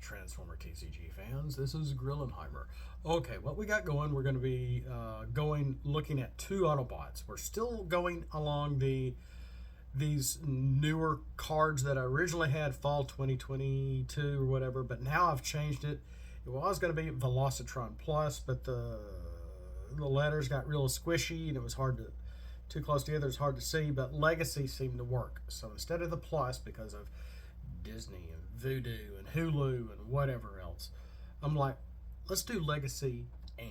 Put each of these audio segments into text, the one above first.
Transformer TCG fans. This is Grillenheimer. Okay, what we got going, we're going to be looking at two Autobots. We're still going along these newer cards that I originally had fall 2022 or whatever, but now I've changed it. It was going to be Velocitron Plus, but the letters got real squishy and it was hard to, too close together, it's hard to see, but Legacy seemed to work. So instead of the Plus, because of Disney and Voodoo and Hulu and whatever else, I'm like, let's do Legacy and.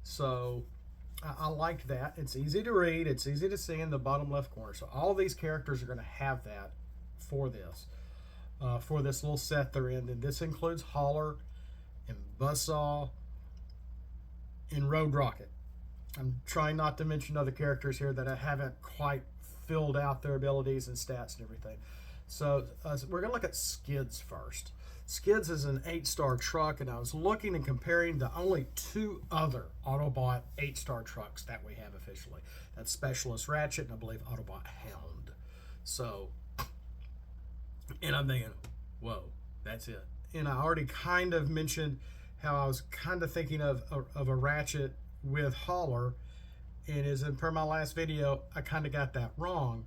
So I liked that. It's easy to read. It's easy to see in the bottom left corner. So all these characters are going to have that for this little set they're in. And this includes Holler and Buzzsaw and Road Rocket. I'm trying not to mention other characters here that I haven't quite filled out their abilities and stats and everything. So we're going to look at Skids first. Skids is an 8-star truck, and I was looking and comparing the only two other Autobot 8-star trucks that we have officially. That's Specialist Ratchet and I believe Autobot Hound. So, and I'm thinking, whoa, that's it. And I already kind of mentioned how I was kind of thinking of a Ratchet with Holler, and as per my last video, I kind of got that wrong,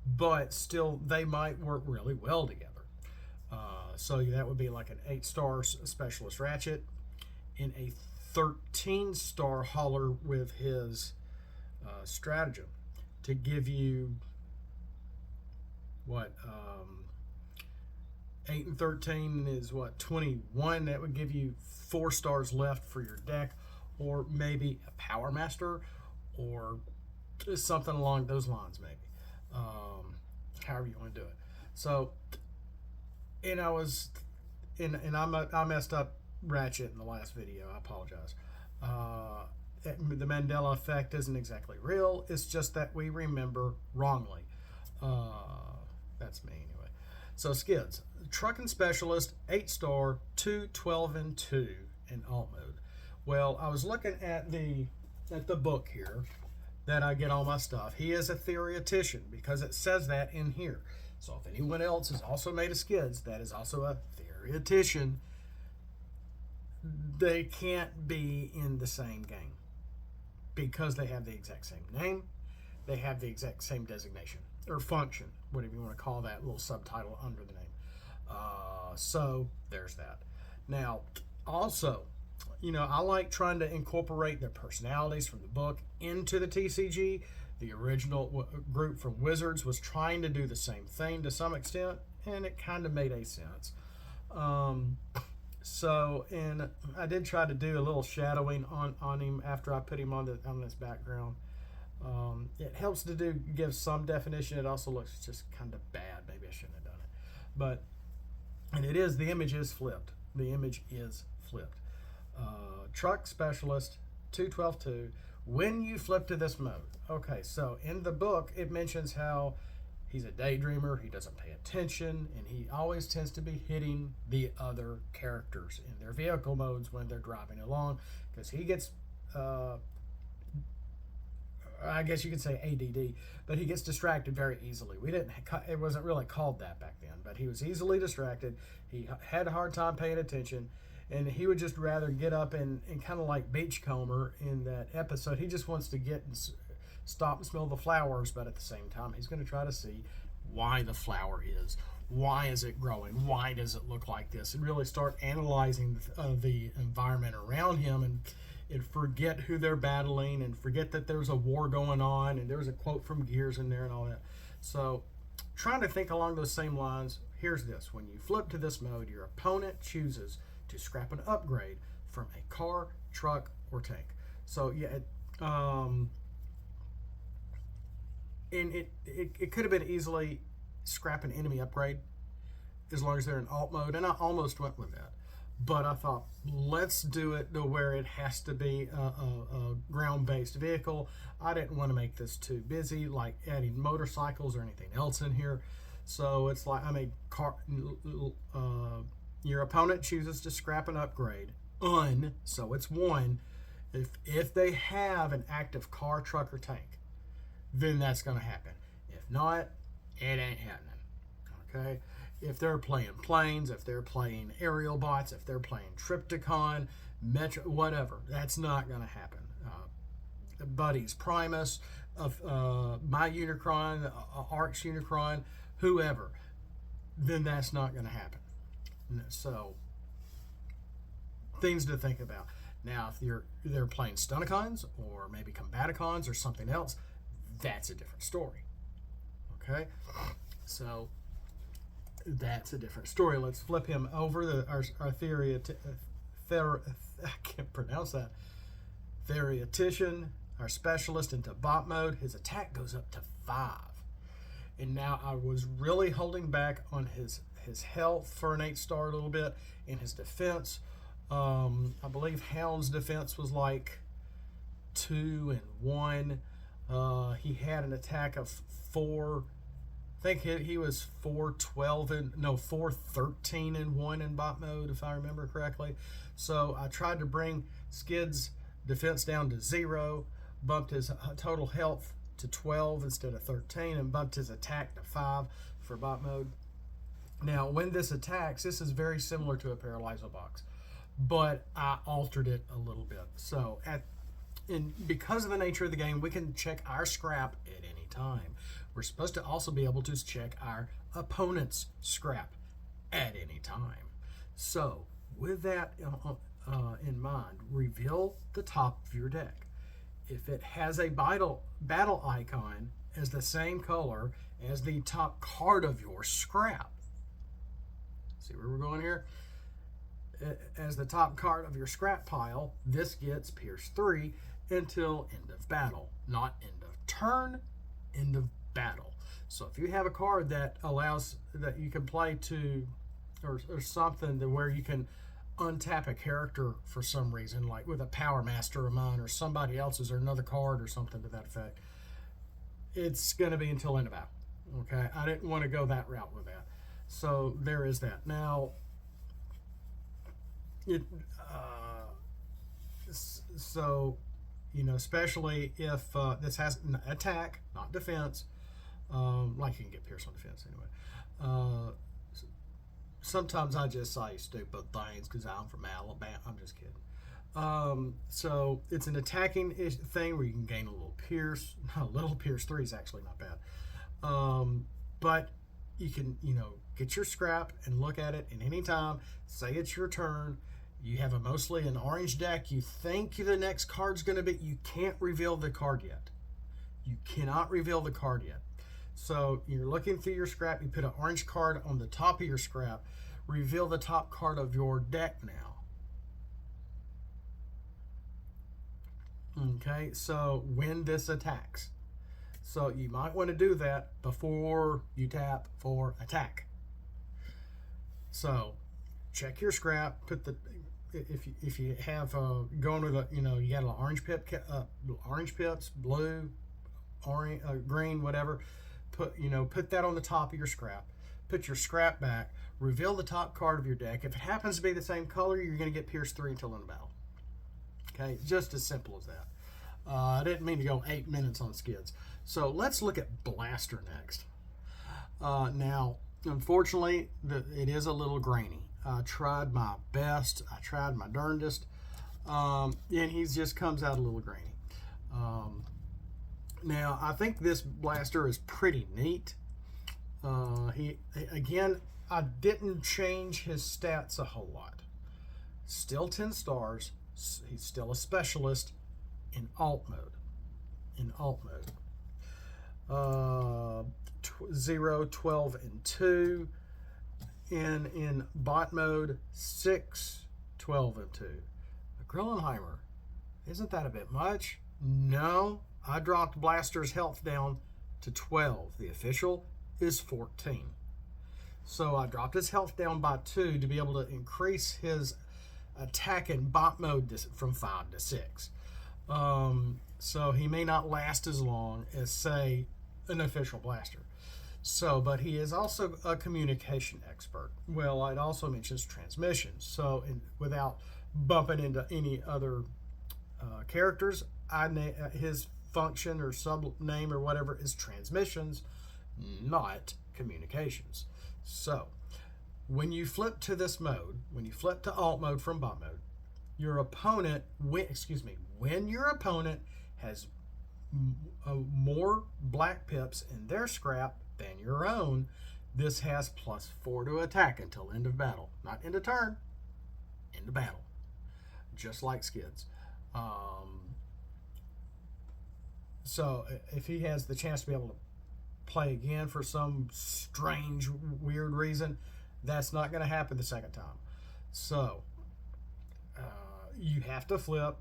but still they might work really well together. So that would be like an 8-star Specialist Ratchet and a 13-star Holler with his stratagem to give you what 8 and 13 is what 21. That would give you 4 stars left for your deck, or maybe a Power Master or just something along those lines, maybe. However you want to do it. So, and I was, and I messed up Ratchet in the last video. I apologize. The Mandela effect isn't exactly real. It's just that we remember wrongly. That's me anyway. So Skids, Trucking Specialist, 8-star, 2, 12, and 2 in alt mode. Well, I was looking at the book here that I get all my stuff. He is a theoretician because it says that in here. So if anyone else is also made of Skids that is also a theoretician, they can't be in the same game because they have the exact same name. They have the exact same designation or function, whatever you want to call that little subtitle under the name. So there's that. Now, also, you know, I like trying to incorporate their personalities from the book into the TCG. The original group from Wizards was trying to do the same thing to some extent, and it kind of made a sense. So, and I did try to do a little shadowing on him after I put him on this background. It helps to give some definition. It also looks just kind of bad. Maybe I shouldn't have done it. But, and it is, the image is flipped. The image is flipped. Truck Specialist, 212-2. When you flip to this mode, okay, so in the book it mentions how he's a daydreamer, he doesn't pay attention, and he always tends to be hitting the other characters in their vehicle modes when they're driving along, because he gets, I guess you could say ADD, but he gets distracted very easily. It wasn't really called that back then, but he was easily distracted. He had a hard time paying attention. And he would just rather get up and kind of like Beachcomber in that episode. He just wants to get and stop and smell the flowers, but at the same time, he's going to try to see why the flower is. Why is it growing? Why does it look like this? And really start analyzing the environment around him and forget who they're battling and forget that there's a war going on. And there's a quote from Gears in there and all that. So trying to think along those same lines, here's this. When you flip to this mode, your opponent chooses to scrap an upgrade from a car, truck, or tank. So yeah, and it could have been easily scrap an enemy upgrade as long as they're in alt mode, and I almost went with that. But I thought, let's do it to where it has to be a ground-based vehicle. I didn't want to make this too busy, like adding motorcycles or anything else in here. So it's like I made car. Your opponent chooses to scrap an upgrade. So it's 1. If they have an active car, truck, or tank, then that's going to happen. If not, it ain't happening. Okay? if they're playing planes, if they're playing aerial bots, if they're playing Tripticon, Metro, whatever, that's not going to happen. Buddies Primus, my Unicron, Arc's Unicron, whoever, then that's not going to happen. So, things to think about. Now, if they're playing Stunicons or maybe Combaticons or something else, that's a different story. Okay, so that's a different story. Let's flip him over. Our theory, I can't pronounce that. Theriatician, our specialist, into bot mode. His attack goes up to 5. And now I was really holding back on his health for an 8-star a little bit, and his defense. I believe Hound's defense was like 2 and 1. He had an attack of 4. I think he was 413 and 1 in bot mode, if I remember correctly. So I tried to bring Skids' defense down to 0, bumped his total health to 12 instead of 13, and bumped his attack to 5 for bot mode. Now, when this attacks, this is very similar to a Paralyzo box, but I altered it a little bit. So, because of the nature of the game, we can check our scrap at any time. We're supposed to also be able to check our opponent's scrap at any time. So, with that in mind, reveal the top of your deck. If it has a battle icon as the same color as the top card of your scrap, see where we're going here? As the top card of your scrap pile, this gets Pierce 3 until end of battle. Not end of turn, end of battle. So if you have a card that allows that you can play to, or something to where you can untap a character for some reason, like with a Power Master of mine or somebody else's, or another card or something to that effect, it's going to be until end of battle. Okay, I didn't want to go that route with that. So there is that. Now, especially if this has an attack, not defense, like you can get Pierce on defense anyway. Sometimes I just say stupid things because I'm from Alabama. I'm just kidding. So it's an attacking thing where you can gain a little Pierce. A little Pierce 3 is actually not bad. But you can, get your scrap and look at it, and anytime, say it's your turn, you have mostly an orange deck, you think the next card's going to be, you can't reveal the card yet. You cannot reveal the card yet. So you're looking through your scrap, you put an orange card on the top of your scrap, reveal the top card of your deck now. Okay, so when this attacks. So you might want to do that before you tap for attack. So check your scrap, put the, if you have going with a, you got an orange pips, blue, orange, green, whatever. Put that on the top of your scrap. Put your scrap back. Reveal the top card of your deck. If it happens to be the same color, you're going to get Pierce 3 until end of battle. Okay, just as simple as that. I didn't mean to go 8 minutes on Skids. So let's look at Blaster next. Now, unfortunately, it is a little grainy. I tried my best. I tried my darndest. And he just comes out a little grainy. Now, I think this blaster is pretty neat. Again, I didn't change his stats a whole lot. Still 10 stars. He's still a specialist in alt mode. 0, 12, and 2. In bot mode, 6, 12, and 2. Grillenheimer, isn't that a bit much? No. I dropped Blaster's health down to 12. The official is 14. So I dropped his health down by 2 to be able to increase his attack in bot mode from 5 to 6. So he may not last as long as, say, an official Blaster. So, but he is also a communication expert. Well, it also mentions transmissions. So, without bumping into any other characters, his function or sub name or whatever is transmissions, not communications. So when you flip to this mode, when you flip to alt mode from bot mode, your opponent, when your opponent has more black pips in their scrap than your own, this has +4 to attack until end of battle. Not end of turn, end of battle. Just like Skids. So if he has the chance to be able to play again for some strange, weird reason, that's not going to happen the second time. So you have to flip.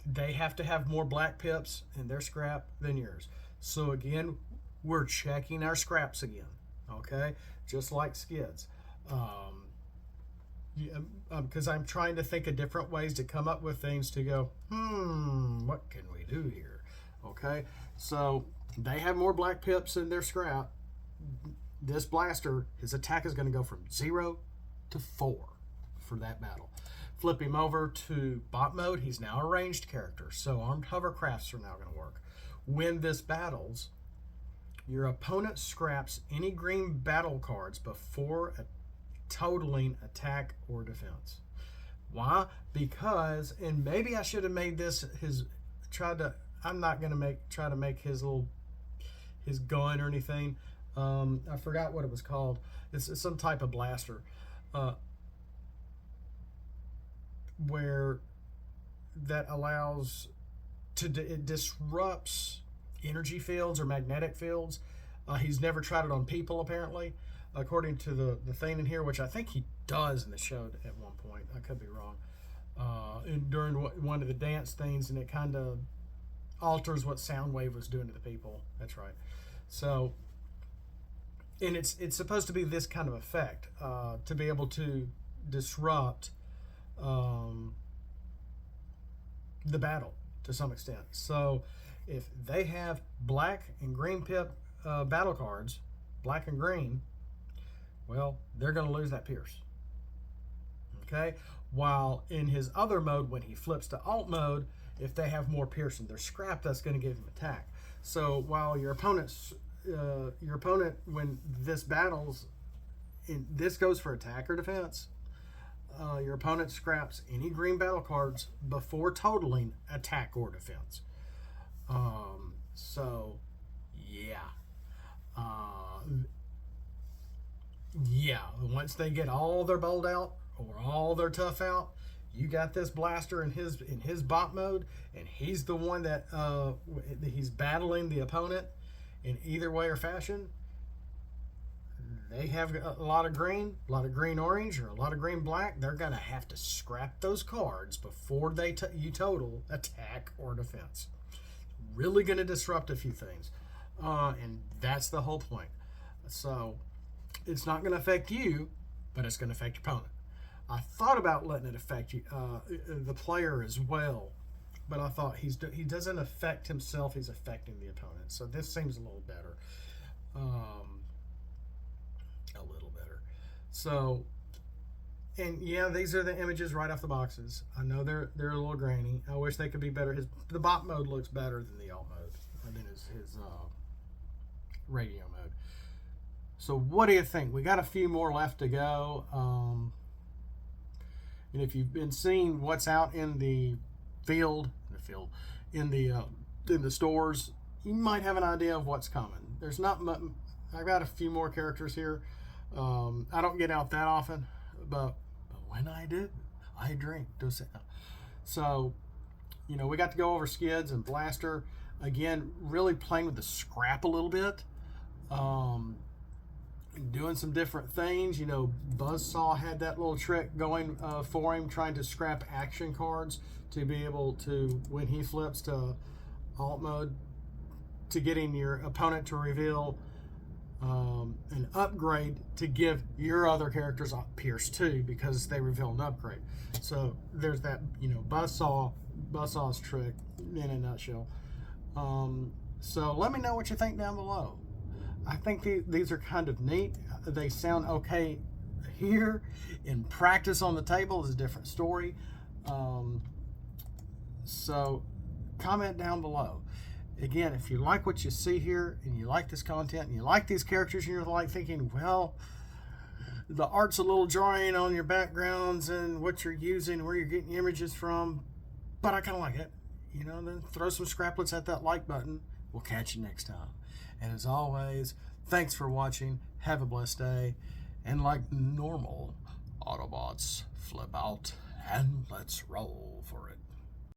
They have to have more black pips in their scrap than yours. So again, we're checking our scraps again. Okay, just like Skids. Because I'm trying to think of different ways to come up with things to go, what can we do here? Okay, so they have more black pips in their scrap. This blaster, his attack is going to go from 0 to 4 for that battle. Flip him over to bot mode. He's now a ranged character, so armed hovercrafts are now going to work. When this battles, your opponent scraps any green battle cards before totaling attack or defense. Why? Because, and maybe I should have made this I'm not going to try to make his gun or anything. I forgot what it was called. It's some type of blaster. Where that allows it disrupts energy fields or magnetic fields. He's never tried it on people, apparently, according to the thing in here, which I think he does in the show at one point. I could be wrong. During one of the dance things, and it kind of alters what Soundwave was doing to the people. That's right. So, and it's supposed to be this kind of effect, to be able to disrupt the battle to some extent. So if they have black and green pip battle cards, black and green, well, they're going to lose that pierce. Okay? While in his other mode, when he flips to alt mode, if they have more pierce in their scrap, that's going to give him attack. So while your opponent, when this battles, this goes for attack or defense, your opponent scraps any green battle cards before totaling attack or defense. So, yeah. Once they get all their bold out or all their tough out, you got this blaster in his bot mode, and he's the one that he's battling the opponent in either way or fashion. They have a lot of green orange, or a lot of green black. They're going to have to scrap those cards before you total attack or defense. Really going to disrupt a few things. And that's the whole point. So it's not going to affect you, but it's going to affect your opponent. I thought about letting it affect you, the player as well, but I thought he doesn't affect himself, he's affecting the opponent. So this seems a little better. So, and yeah, these are the images right off the boxes. I know they're a little grainy. I wish they could be better. The bot mode looks better than the alt mode, and then his radio mode. So what do you think? We got a few more left to go. And if you've been seeing what's out in the in the stores, you might have an idea of what's coming. There's not much. I've got a few more characters here. I don't get out that often, but when I do, I drink. So, we got to go over Skids and Blaster. Again, really playing with the scrap a little bit. Doing some different things. Buzzsaw had that little trick going for him, trying to scrap action cards to be able to, when he flips to alt mode, to getting your opponent to reveal an upgrade to give your other characters Pierce 2 because they reveal an upgrade. So there's that, Buzzsaw's trick in a nutshell. So let me know what you think down below. I think these are kind of neat. They sound okay here. In practice on the table is a different story. So comment down below. Again, if you like what you see here and you like this content and you like these characters and you're like thinking, well, the art's a little drawing on your backgrounds and what you're using, where you're getting your images from, but I kind of like it. You know, then throw some scraplets at that like button. We'll catch you next time. And as always, thanks for watching. Have a blessed day. And like normal, Autobots, flip out and let's roll for it.